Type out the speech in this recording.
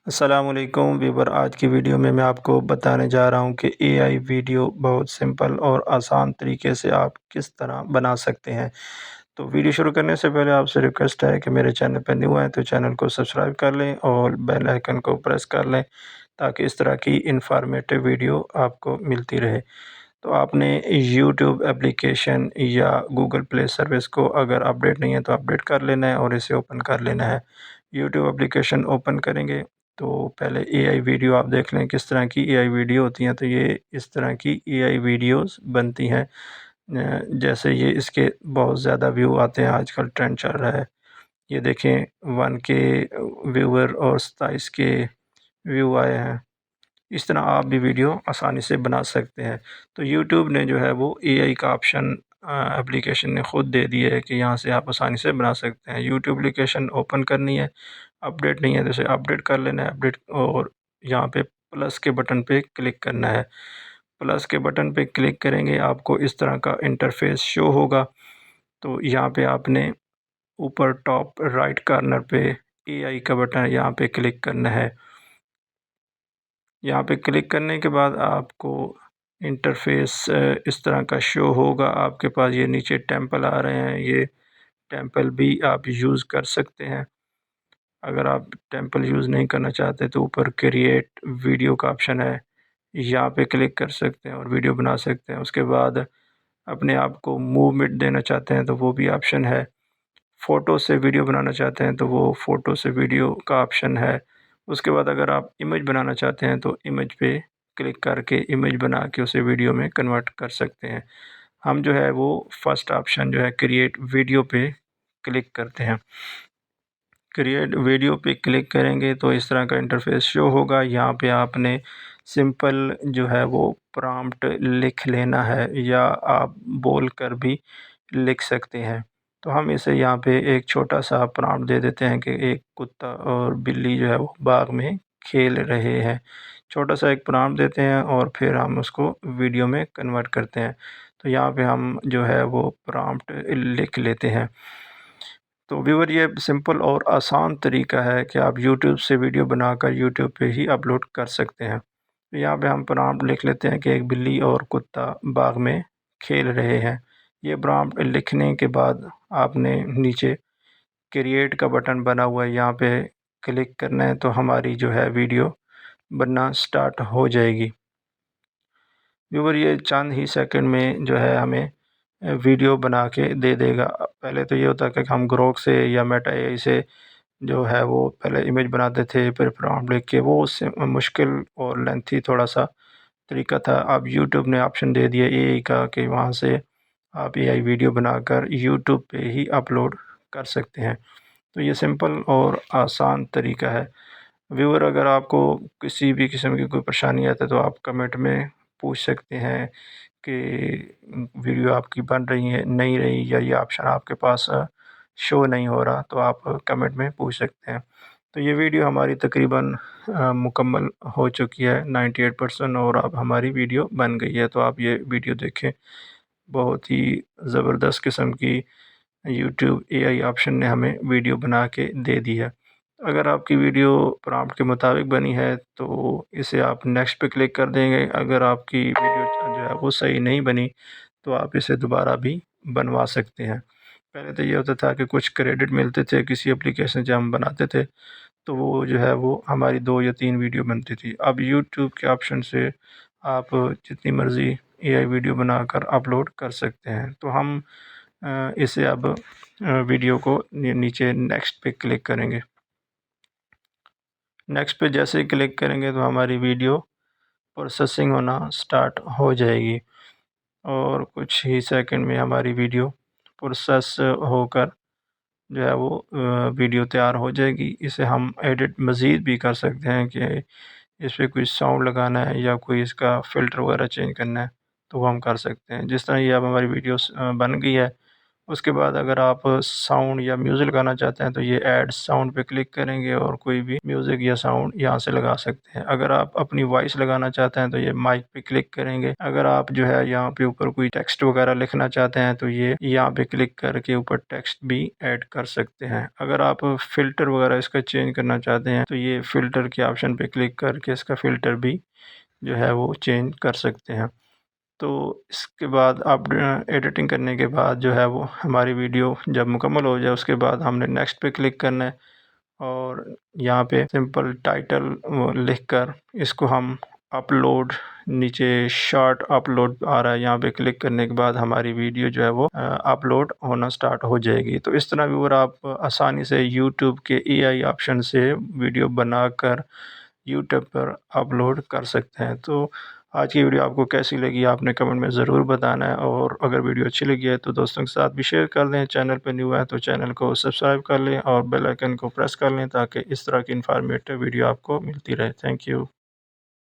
अस्सलामुअलैकुम वीवर। आज की वीडियो में मैं आपको बताने जा रहा हूं कि एआई वीडियो बहुत सिंपल और आसान तरीके से आप किस तरह बना सकते हैं। तो वीडियो शुरू करने से पहले आपसे रिक्वेस्ट है कि मेरे चैनल पर न्यू हैं तो चैनल को सब्सक्राइब कर लें और बेल आइकन को प्रेस कर लें ताकि इस तरह की इंफॉर्मेटिव वीडियो आपको मिलती रहे। तो आपने यूट्यूब एप्लीकेशन या गूगल प्ले सर्विस को अगर अपडेट नहीं है तो अपडेट कर लेना है और इसे ओपन कर लेना है। यूट्यूब एप्लीकेशन ओपन करेंगे तो पहले एआई वीडियो आप देख लें किस तरह की एआई वीडियो होती हैं। तो ये इस तरह की एआई वीडियोस बनती हैं। जैसे ये इसके बहुत ज़्यादा व्यू आते हैं, आजकल ट्रेंड चल रहा है। ये देखें 1K व्यूअर और 27K व्यू आए हैं। इस तरह आप भी वीडियो आसानी से बना सकते हैं। तो यूट्यूब ने जो है वो एआई का ऑप्शन एप्लीकेशन ने ख़ुद दे दिया है कि यहाँ से आप आसानी से बना सकते हैं। यूट्यूब एप्लीकेशन ओपन करनी है, अपडेट नहीं है तो इसे अपडेट कर लेना है। अपडेट और यहाँ पे प्लस के बटन पे क्लिक करना है। प्लस के बटन पे क्लिक करेंगे आपको इस तरह का इंटरफेस शो होगा। तो यहाँ पे आपने ऊपर टॉप राइट कॉर्नर पे एआई का बटन है, यहाँ पे क्लिक करना है। यहाँ पे क्लिक करने के बाद आपको इंटरफेस इस तरह का शो होगा। आपके पास ये नीचे टेम्पल आ रहे हैं, ये टेम्पल भी आप यूज़ कर सकते हैं। अगर आप टेम्पल यूज़ नहीं करना चाहते तो ऊपर क्रिएट वीडियो का ऑप्शन है, यहाँ पे क्लिक कर सकते हैं और वीडियो बना सकते हैं। उसके बाद अपने आप को मूवमेंट देना चाहते हैं तो वो भी ऑप्शन है। फ़ोटो से वीडियो बनाना चाहते हैं तो वो फ़ोटो से वीडियो का ऑप्शन है। उसके बाद अगर आप इमेज बनाना चाहते हैं तो इमेज पे क्लिक करके इमेज बना के उसे वीडियो में कन्वर्ट कर सकते हैं। हम जो है वो फर्स्ट ऑप्शन जो है क्रिएट वीडियो पे क्लिक करते हैं। क्रिएट वीडियो पे क्लिक करेंगे तो इस तरह का इंटरफेस शो होगा। यहाँ पे आपने सिंपल जो है वो प्रॉम्प्ट लिख लेना है या आप बोल कर भी लिख सकते हैं। तो हम इसे यहाँ पे एक छोटा-सा प्रॉम्प्ट दे देते हैं कि एक कुत्ता और बिल्ली जो है वो बाग में खेल रहे हैं। छोटा-सा एक प्रॉम्प्ट देते हैं और फिर हम उसको वीडियो में कन्वर्ट करते हैं। तो यहाँ पे हम जो है वो प्रॉम्प्ट लिख लेते हैं। तो व्यूअर ये सिंपल और आसान तरीका है कि आप यूट्यूब से वीडियो बनाकर यूट्यूब पे ही अपलोड कर सकते हैं। तो यहाँ पे हम प्रॉम्प्ट लिख लेते हैं कि एक बिल्ली और कुत्ता बाग में खेल रहे हैं। ये प्रॉम्प्ट लिखने के बाद आपने नीचे क्रिएट का बटन बना हुआ है, यहाँ पे क्लिक करना है तो हमारी जो है वीडियो बनना स्टार्ट हो जाएगी। व्यूअर ये चंद ही सेकंड में जो है हमें वीडियो बना के दे देगा। पहले तो ये होता है कि हम ग्रोक से या मेटा एआई से जो है वो पहले इमेज बनाते थे, फिर प्रॉम्प्ट लिख के, वो उससे मुश्किल और लेंथी थोड़ा-सा तरीका था। अब यूट्यूब ने ऑप्शन दे दिया एआई का कि वहाँ से आप एआई वीडियो बनाकर यूट्यूब पे ही अपलोड कर सकते हैं। तो ये सिंपल और आसान तरीका है। व्यूअर अगर आपको किसी भी किस्म की कोई परेशानी आती है तो आप कमेंट में पूछ सकते हैं कि वीडियो आपकी बन रही है, नहीं रही, या ये ऑप्शन आपके पास शो नहीं हो रहा, तो आप कमेंट में पूछ सकते हैं। तो ये वीडियो हमारी तकरीबन मुकम्मल हो चुकी है 98% और अब हमारी वीडियो बन गई है। तो आप ये वीडियो देखें, बहुत ही ज़बरदस्त किस्म की यूट्यूब एआई ऑप्शन ने हमें वीडियो बना के दे दी है। अगर आपकी वीडियो प्रॉम्प्ट के मुताबिक बनी है तो इसे आप नेक्स्ट पे क्लिक कर देंगे। अगर आपकी वीडियो जो है वो सही नहीं बनी तो आप इसे दोबारा भी बनवा सकते हैं। पहले तो ये होता था कि कुछ क्रेडिट मिलते थे किसी एप्लीकेशन जब हम बनाते थे, तो वो जो है वो हमारी 2 या 3 वीडियो बनती थी। अब यूट्यूब के ऑप्शन से आप जितनी मर्ज़ी एआई वीडियो बनाकर अपलोड कर सकते हैं। तो हम इसे अब वीडियो को नीचे नेक्स्ट पे क्लिक करेंगे। नेक्स्ट पे जैसे ही क्लिक करेंगे तो हमारी वीडियो प्रोसेसिंग होना स्टार्ट हो जाएगी और कुछ ही सेकंड में हमारी वीडियो प्रोसेस होकर जो है वो वीडियो तैयार हो जाएगी। इसे हम एडिट मज़ीद भी कर सकते हैं कि इस पे कोई साउंड लगाना है या कोई इसका फ़िल्टर वगैरह चेंज करना है तो वो हम कर सकते हैं। जिस तरह ये अब हमारी वीडियोस बन गई है उसके बाद अगर आप साउंड या म्यूज़िक लगाना चाहते हैं तो ये ऐड साउंड पे क्लिक करेंगे और कोई भी म्यूज़िक या साउंड यहाँ से लगा सकते हैं। अगर आप अपनी वॉइस लगाना चाहते हैं तो ये माइक पे क्लिक करेंगे। अगर आप जो है यहाँ पे ऊपर कोई टेक्स्ट वगैरह लिखना चाहते हैं तो ये यहाँ पे क्लिक करके ऊपर टेक्स्ट भी ऐड कर सकते हैं। अगर आप फ़िल्टर वगैरह इसका चेंज करना चाहते हैं तो ये फ़िल्टर के ऑप्शन पे क्लिक करके इसका फ़िल्टर भी जो है वो चेंज कर सकते हैं। तो इसके बाद आप एडिटिंग करने के बाद जो है वो हमारी वीडियो जब मुकम्मल हो जाए उसके बाद हमने नेक्स्ट पे क्लिक करना है और यहाँ पे सिंपल टाइटल लिखकर इसको हम अपलोड, नीचे शॉर्ट अपलोड आ रहा है, यहाँ पे क्लिक करने के बाद हमारी वीडियो जो है वो अपलोड होना स्टार्ट हो जाएगी। तो इस तरह भी आप आसानी से यूट्यूब के एआई ऑप्शन से वीडियो बनाकर यूट्यूब पर अपलोड कर सकते हैं। तो आज की वीडियो आपको कैसी लगी आपने कमेंट में ज़रूर बताना है, और अगर वीडियो अच्छी लगी है तो दोस्तों के साथ भी शेयर कर दें। चैनल पर न्यू है तो चैनल को सब्सक्राइब कर लें और बेल आइकन को प्रेस कर लें ताकि इस तरह की इन्फॉर्मेटिव वीडियो आपको मिलती रहे। Thank you.